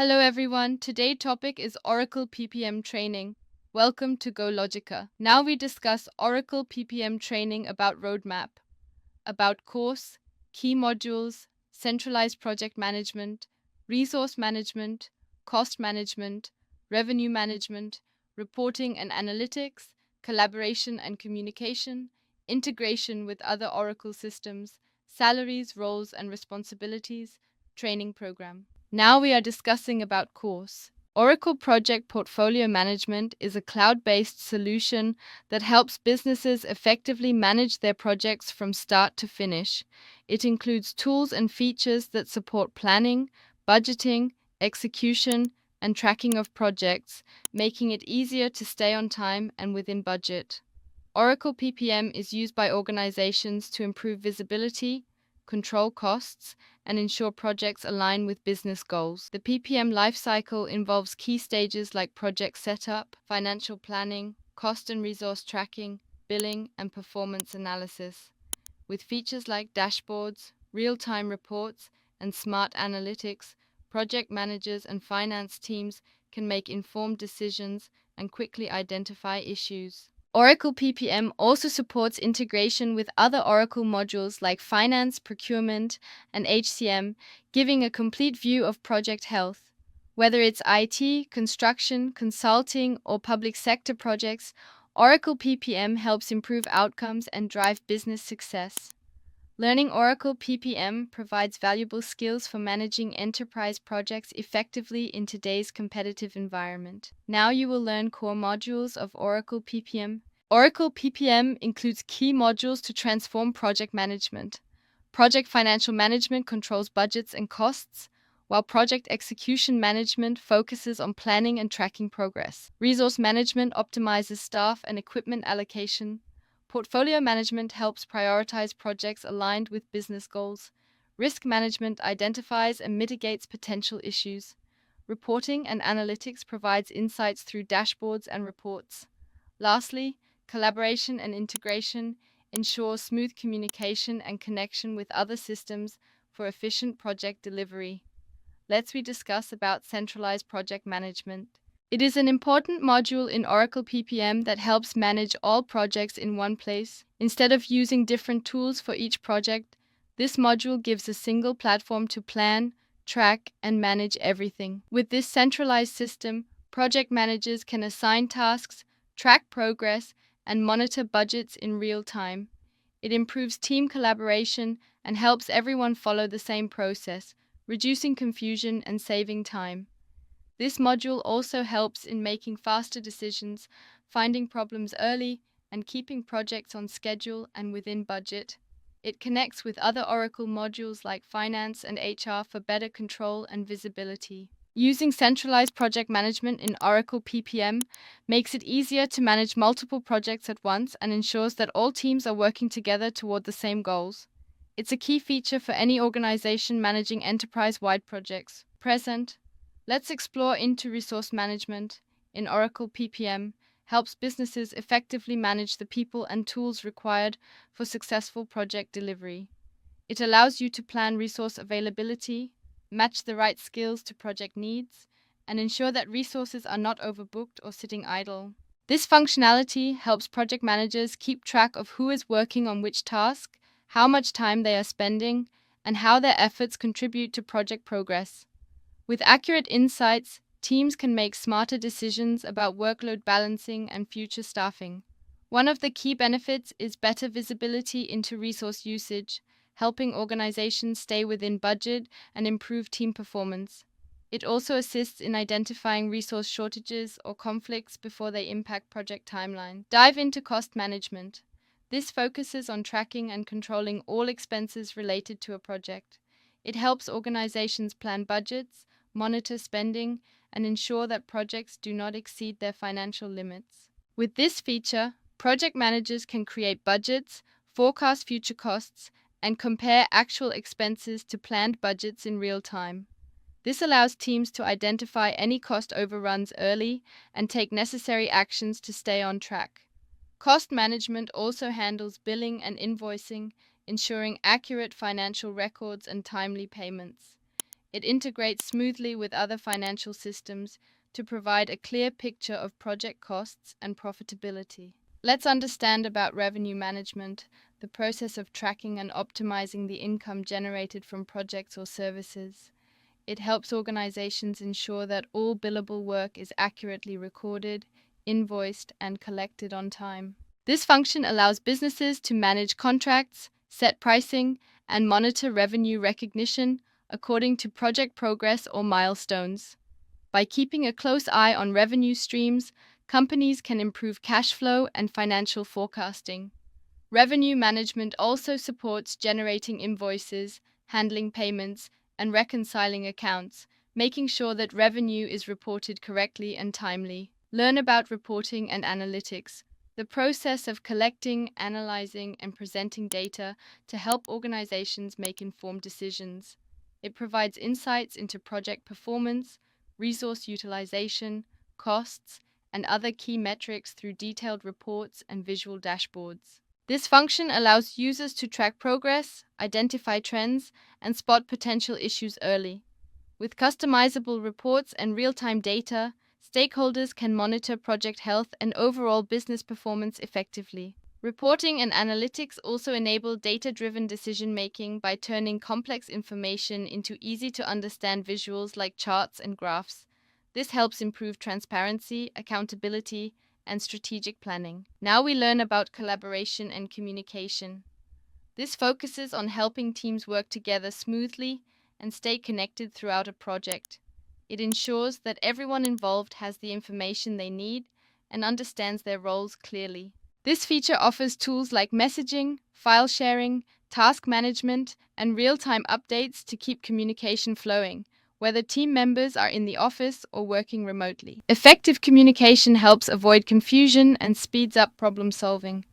Hello everyone, today's topic is Oracle PPM Training. Welcome to GoLogica. Now we discuss Oracle PPM Training about roadmap, about course, key modules, centralized project management, resource management, cost management, revenue management, reporting and analytics, collaboration and communication, integration with other Oracle systems, salaries, roles and responsibilities, training program. Now we are discussing about course. Oracle Project Portfolio Management is a cloud-based solution that helps businesses effectively manage their projects from start to finish. It includes tools and features that support planning, budgeting, execution, and tracking of projects, making it easier to stay on time and within budget. Oracle PPM is used by organizations to improve visibility, control costs, and ensure projects align with business goals. The PPM lifecycle involves key stages like project setup, financial planning, cost and resource tracking, billing, and performance analysis. With features like dashboards, real-time reports, and smart analytics, project managers and finance teams can make informed decisions and quickly identify issues. Oracle PPM also supports integration with other Oracle modules like finance, procurement, and HCM, giving a complete view of project health. Whether it's IT, construction, consulting, or public sector projects, Oracle PPM helps improve outcomes and drive business success. Learning Oracle PPM provides valuable skills for managing enterprise projects effectively in today's competitive environment. Now you will learn core modules of Oracle PPM. Oracle PPM includes key modules to transform project management. Project financial management controls budgets and costs, while project execution management focuses on planning and tracking progress. Resource management optimizes staff and equipment allocation. Portfolio management helps prioritize projects aligned with business goals. Risk management identifies and mitigates potential issues. Reporting and analytics provides insights through dashboards and reports. Lastly, collaboration and integration ensure smooth communication and connection with other systems for efficient project delivery. Let's discuss about centralized project management. It is an important module in Oracle PPM that helps manage all projects in one place. Instead of using different tools for each project, this module gives a single platform to plan, track, and manage everything. With this centralized system, project managers can assign tasks, track progress, and monitor budgets in real time. It improves team collaboration and helps everyone follow the same process, reducing confusion and saving time. This module also helps in making faster decisions, finding problems early, and keeping projects on schedule and within budget. It connects with other Oracle modules like Finance and HR for better control and visibility. Using centralized project management in Oracle PPM makes it easier to manage multiple projects at once and ensures that all teams are working together toward the same goals. It's a key feature for any organization managing enterprise-wide projects. Present. Let's explore into resource management in Oracle PPM helps businesses effectively manage the people and tools required for successful project delivery. It allows you to plan resource availability, match the right skills to project needs, and ensure that resources are not overbooked or sitting idle. This functionality helps project managers keep track of who is working on which task, how much time they are spending, and how their efforts contribute to project progress. With accurate insights, teams can make smarter decisions about workload balancing and future staffing. One of the key benefits is better visibility into resource usage, helping organizations stay within budget and improve team performance. It also assists in identifying resource shortages or conflicts before they impact project timeline. Dive into cost management. This focuses on tracking and controlling all expenses related to a project. It helps organizations plan budgets, monitor spending, and ensure that projects do not exceed their financial limits. With this feature, project managers can create budgets, forecast future costs, and compare actual expenses to planned budgets in real time. This allows teams to identify any cost overruns early and take necessary actions to stay on track. Cost management also handles billing and invoicing, ensuring accurate financial records and timely payments. It integrates smoothly with other financial systems to provide a clear picture of project costs and profitability. Let's understand about revenue management, the process of tracking and optimizing the income generated from projects or services. It helps organizations ensure that all billable work is accurately recorded, invoiced, and collected on time. This function allows businesses to manage contracts, set pricing, and monitor revenue recognition according to project progress or milestones. By keeping a close eye on revenue streams, companies can improve cash flow and financial forecasting. Revenue management also supports generating invoices, handling payments, and reconciling accounts, making sure that revenue is reported correctly and timely. Learn about reporting and analytics, the process of collecting, analyzing, and presenting data to help organizations make informed decisions. It provides insights into project performance, resource utilization, costs, and other key metrics through detailed reports and visual dashboards. This function allows users to track progress, identify trends, and spot potential issues early. With customizable reports and real-time data, stakeholders can monitor project health and overall business performance effectively. Reporting and analytics also enable data-driven decision-making by turning complex information into easy-to-understand visuals like charts and graphs. This helps improve transparency, accountability, and strategic planning. Now we learn about collaboration and communication. This focuses on helping teams work together smoothly and stay connected throughout a project. It ensures that everyone involved has the information they need and understands their roles clearly. This feature offers tools like messaging, file sharing, task management, and real-time updates to keep communication flowing, whether team members are in the office or working remotely. Effective communication helps avoid confusion and speeds up problem solving.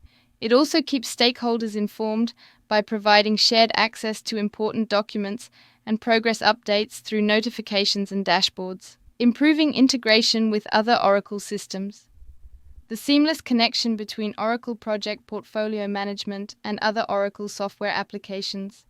It also keeps stakeholders informed by providing shared access to important documents and progress updates through notifications and dashboards. Improving integration with other Oracle systems. The seamless connection between Oracle Project Portfolio Management and other Oracle software applications.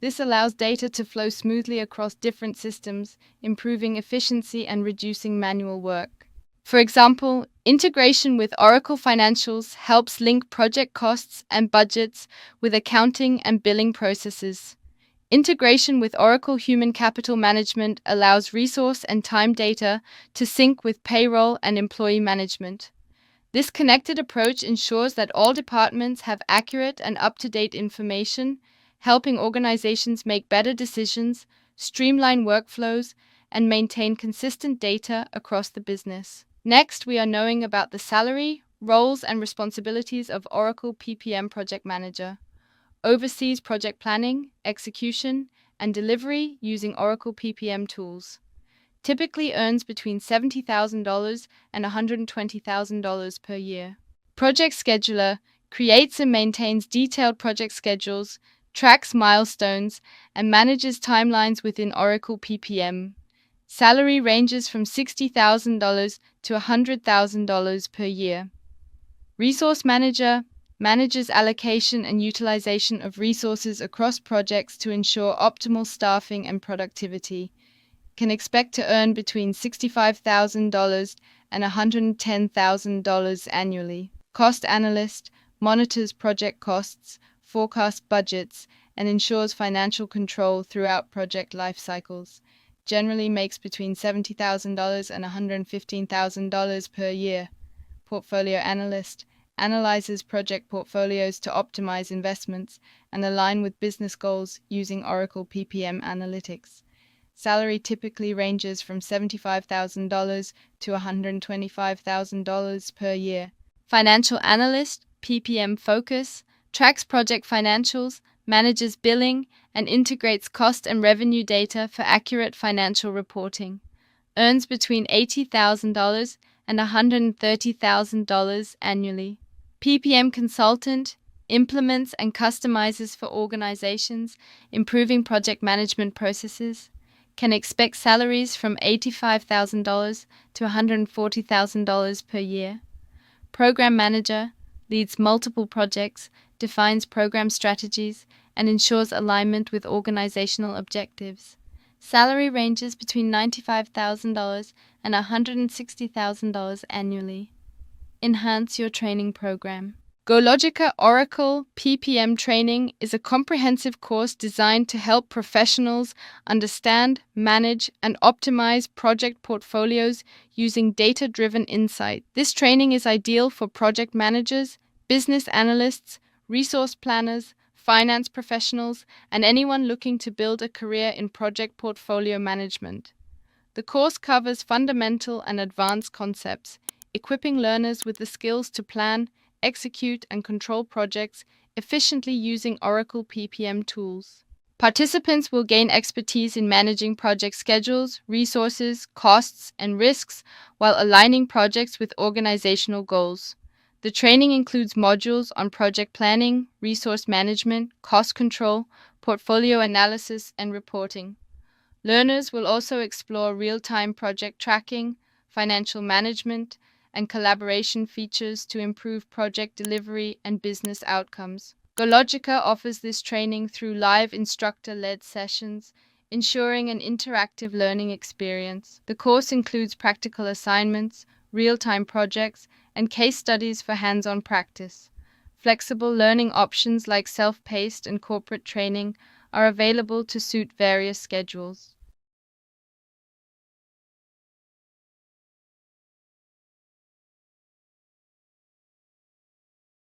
This allows data to flow smoothly across different systems, improving efficiency and reducing manual work. For example, integration with Oracle Financials helps link project costs and budgets with accounting and billing processes. Integration with Oracle Human Capital Management allows resource and time data to sync with payroll and employee management. This connected approach ensures that all departments have accurate and up-to-date information, helping organizations make better decisions, streamline workflows, and maintain consistent data across the business. Next, we are knowing about the salary, roles, and responsibilities of Oracle PPM Project Manager. Oversees project planning, execution, and delivery using Oracle PPM tools. Typically earns between $70,000 and $120,000 per year. Project Scheduler creates and maintains detailed project schedules, tracks milestones, and manages timelines within Oracle PPM. Salary ranges from $60,000 to $100,000 per year. Resource Manager manages allocation and utilization of resources across projects to ensure optimal staffing and productivity. Can expect to earn between $65,000 and $110,000 annually. Cost Analyst monitors project costs, forecasts budgets, and ensures financial control throughout project life cycles. Generally makes between $70,000 and $115,000 per year. Portfolio Analyst analyzes project portfolios to optimize investments and align with business goals using Oracle PPM Analytics. Salary typically ranges from $75,000 to $125,000 per year. Financial Analyst, PPM Focus, tracks project financials, manages billing, and integrates cost and revenue data for accurate financial reporting. Earns between $80,000 and $130,000 annually. PPM Consultant implements and customizes for organizations, improving project management processes. Can expect salaries from $85,000 to $140,000 per year. Program Manager leads multiple projects, defines program strategies, and ensures alignment with organizational objectives. Salary ranges between $95,000 and $160,000 annually. Enhance your training program. GoLogica Oracle PPM Training is a comprehensive course designed to help professionals understand, manage, and optimize project portfolios using data-driven insight. This training is ideal for project managers, business analysts, resource planners, finance professionals, and anyone looking to build a career in project portfolio management. The course covers fundamental and advanced concepts, equipping learners with the skills to plan, execute, and control projects efficiently using Oracle PPM tools. Participants will gain expertise in managing project schedules, resources, costs, and risks while aligning projects with organizational goals. The training includes modules on project planning, resource management, cost control, portfolio analysis, and reporting. Learners will also explore real-time project tracking, financial management, and collaboration features to improve project delivery and business outcomes. GoLogica offers this training through live instructor-led sessions, ensuring an interactive learning experience. The course includes practical assignments, real-time projects, and case studies for hands-on practice. Flexible learning options like self-paced and corporate training are available to suit various schedules.